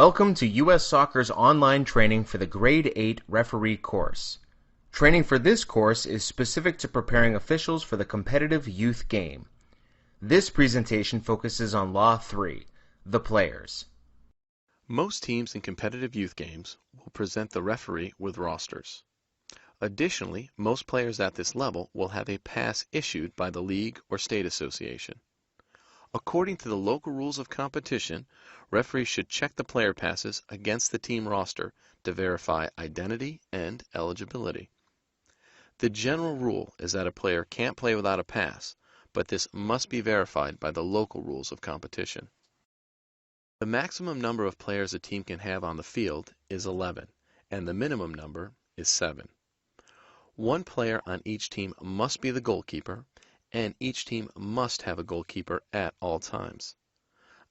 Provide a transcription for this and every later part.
Welcome to U.S. Soccer's online training for the Grade 8 referee course. Training for this course is specific to preparing officials for the competitive youth game. This presentation focuses on Law 3, the players. Most teams in competitive youth games will present the referee with rosters. Additionally, most players at this level will have a pass issued by the league or state association. According to the local rules of competition, referees should check the player passes against the team roster to verify identity and eligibility. The general rule is that a player can't play without a pass, but this must be verified by the local rules of competition. The maximum number of players a team can have on the field is 11, and the minimum number is 7. One player on each team must be the goalkeeper, and each team must have a goalkeeper at all times.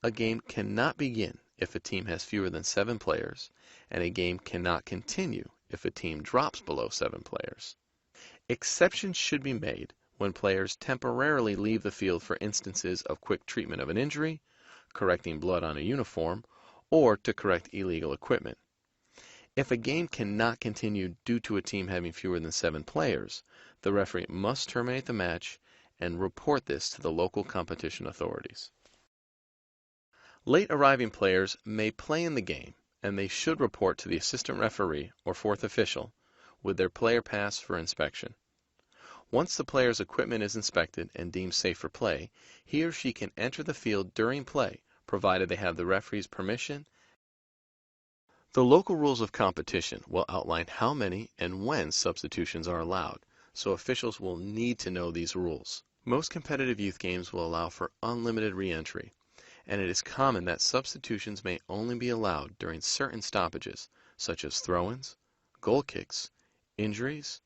A game cannot begin if a team has fewer than 7 players, and a game cannot continue if a team drops below 7 players. Exceptions should be made when players temporarily leave the field for instances of quick treatment of an injury, correcting blood on a uniform, or to correct illegal equipment. If a game cannot continue due to a team having fewer than 7 players, the referee must terminate the match and report this to the local competition authorities. Late arriving players may play in the game, and they should report to the assistant referee or fourth official with their player pass for inspection. Once the player's equipment is inspected and deemed safe for play, he or she can enter the field during play, provided they have the referee's permission. The local rules of competition will outline how many and when substitutions are allowed, so officials will need to know these rules. Most competitive youth games will allow for unlimited re-entry, and it is common that substitutions may only be allowed during certain stoppages, such as throw-ins, goal kicks, injuries,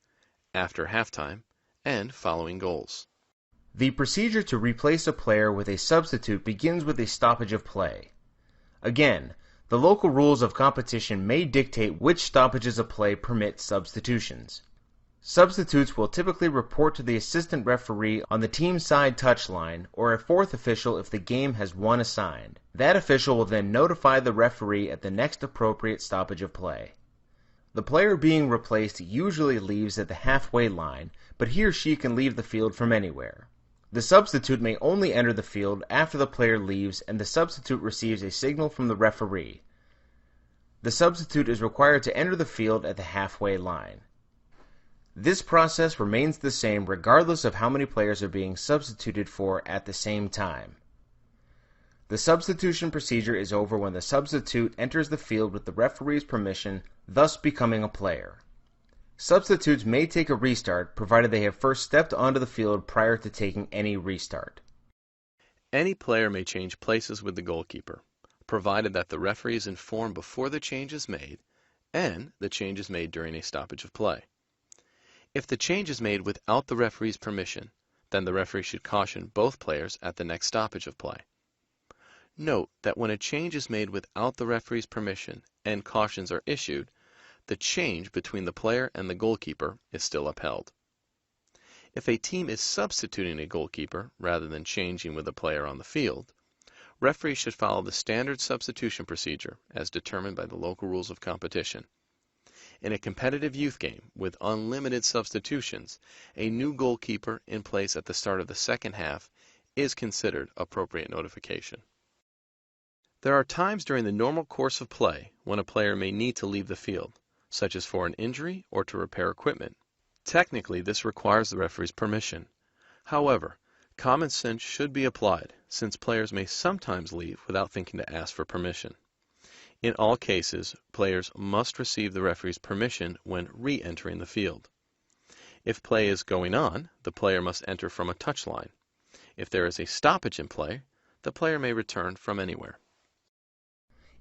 after halftime, and following goals. The procedure to replace a player with a substitute begins with a stoppage of play. Again, the local rules of competition may dictate which stoppages of play permit substitutions. Substitutes will typically report to the assistant referee on the team side touchline or a fourth official if the game has one assigned. That official will then notify the referee at the next appropriate stoppage of play. The player being replaced usually leaves at the halfway line, but he or she can leave the field from anywhere. The substitute may only enter the field after the player leaves and the substitute receives a signal from the referee. The substitute is required to enter the field at the halfway line. This process remains the same regardless of how many players are being substituted for at the same time. The substitution procedure is over when the substitute enters the field with the referee's permission, thus becoming a player. Substitutes may take a restart, provided they have first stepped onto the field prior to taking any restart. Any player may change places with the goalkeeper, provided that the referee is informed before the change is made, and the change is made during a stoppage of play. If the change is made without the referee's permission, then the referee should caution both players at the next stoppage of play. Note that when a change is made without the referee's permission and cautions are issued, the change between the player and the goalkeeper is still upheld. If a team is substituting a goalkeeper rather than changing with a player on the field, referees should follow the standard substitution procedure as determined by the local rules of competition. In a competitive youth game with unlimited substitutions, a new goalkeeper in place at the start of the second half is considered appropriate notification. There are times during the normal course of play when a player may need to leave the field, such as for an injury or to repair equipment. Technically, this requires the referee's permission. However, common sense should be applied, since players may sometimes leave without thinking to ask for permission. In all cases, players must receive the referee's permission when re-entering the field. If play is going on, the player must enter from a touchline. If there is a stoppage in play, the player may return from anywhere.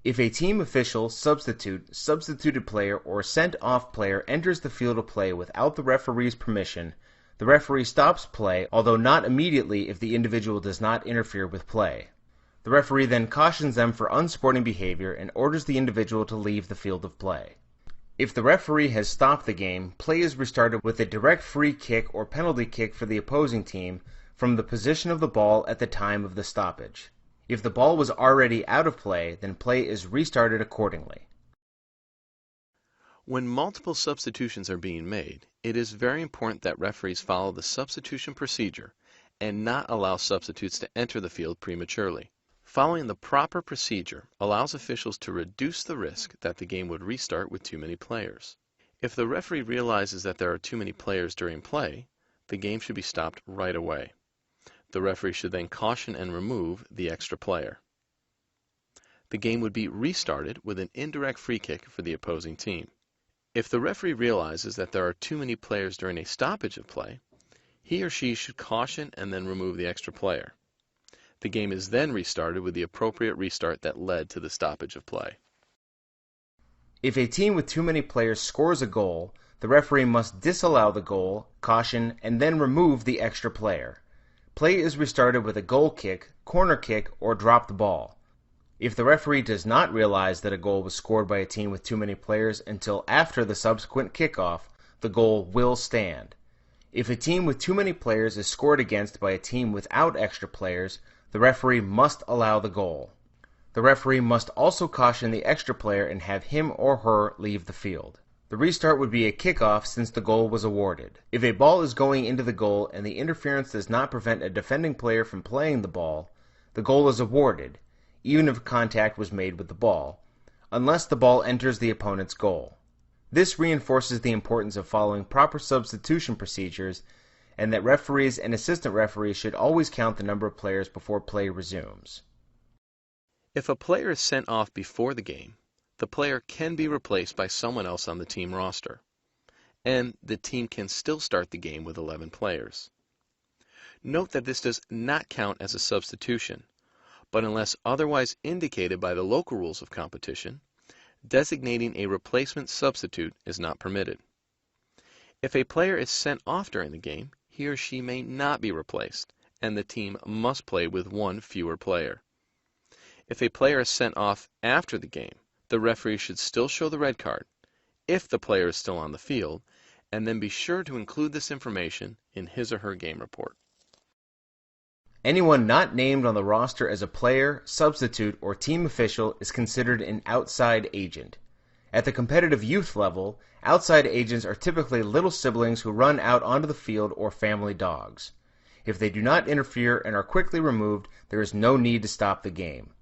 If a team official, substitute, substituted player, or sent-off player enters the field of play without the referee's permission, the referee stops play, although not immediately if the individual does not interfere with play. The referee then cautions them for unsporting behavior and orders the individual to leave the field of play. If the referee has stopped the game, play is restarted with a direct free kick or penalty kick for the opposing team from the position of the ball at the time of the stoppage. If the ball was already out of play, then play is restarted accordingly. When multiple substitutions are being made, it is very important that referees follow the substitution procedure and not allow substitutes to enter the field prematurely. Following the proper procedure allows officials to reduce the risk that the game would restart with too many players. If the referee realizes that there are too many players during play, the game should be stopped right away. The referee should then caution and remove the extra player. The game would be restarted with an indirect free kick for the opposing team. If the referee realizes that there are too many players during a stoppage of play, he or she should caution and then remove the extra player. The game is then restarted with the appropriate restart that led to the stoppage of play. If a team with too many players scores a goal, the referee must disallow the goal, caution, and then remove the extra player. Play is restarted with a goal kick, corner kick, or drop the ball. If the referee does not realize that a goal was scored by a team with too many players until after the subsequent kickoff, the goal will stand. If a team with too many players is scored against by a team without extra players, the referee must allow the goal. The referee must also caution the extra player and have him or her leave the field. The restart would be a kickoff since the goal was awarded. If a ball is going into the goal and the interference does not prevent a defending player from playing the ball, the goal is awarded, even if contact was made with the ball, unless the ball enters the opponent's goal. This reinforces the importance of following proper substitution procedures and that referees and assistant referees should always count the number of players before play resumes. If a player is sent off before the game, the player can be replaced by someone else on the team roster, and the team can still start the game with 11 players. Note that this does not count as a substitution, but unless otherwise indicated by the local rules of competition, designating a replacement substitute is not permitted. If a player is sent off during the game, he or she may not be replaced, and the team must play with one fewer player. If a player is sent off after the game, the referee should still show the red card, if the player is still on the field, and then be sure to include this information in his or her game report. Anyone not named on the roster as a player, substitute, or team official is considered an outside agent. At the competitive youth level, outside agents are typically little siblings who run out onto the field or family dogs. If they do not interfere and are quickly removed, there is no need to stop the game.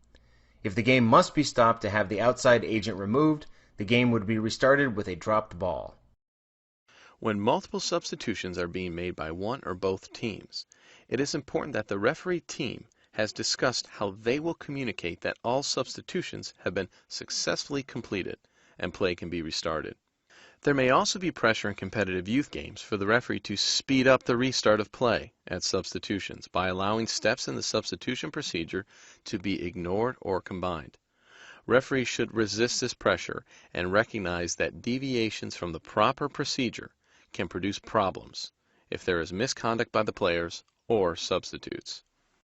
If the game must be stopped to have the outside agent removed, the game would be restarted with a dropped ball. When multiple substitutions are being made by one or both teams, it is important that the referee team has discussed how they will communicate that all substitutions have been successfully completed and play can be restarted. There may also be pressure in competitive youth games for the referee to speed up the restart of play at substitutions by allowing steps in the substitution procedure to be ignored or combined. Referees should resist this pressure and recognize that deviations from the proper procedure can produce problems if there is misconduct by the players or substitutes.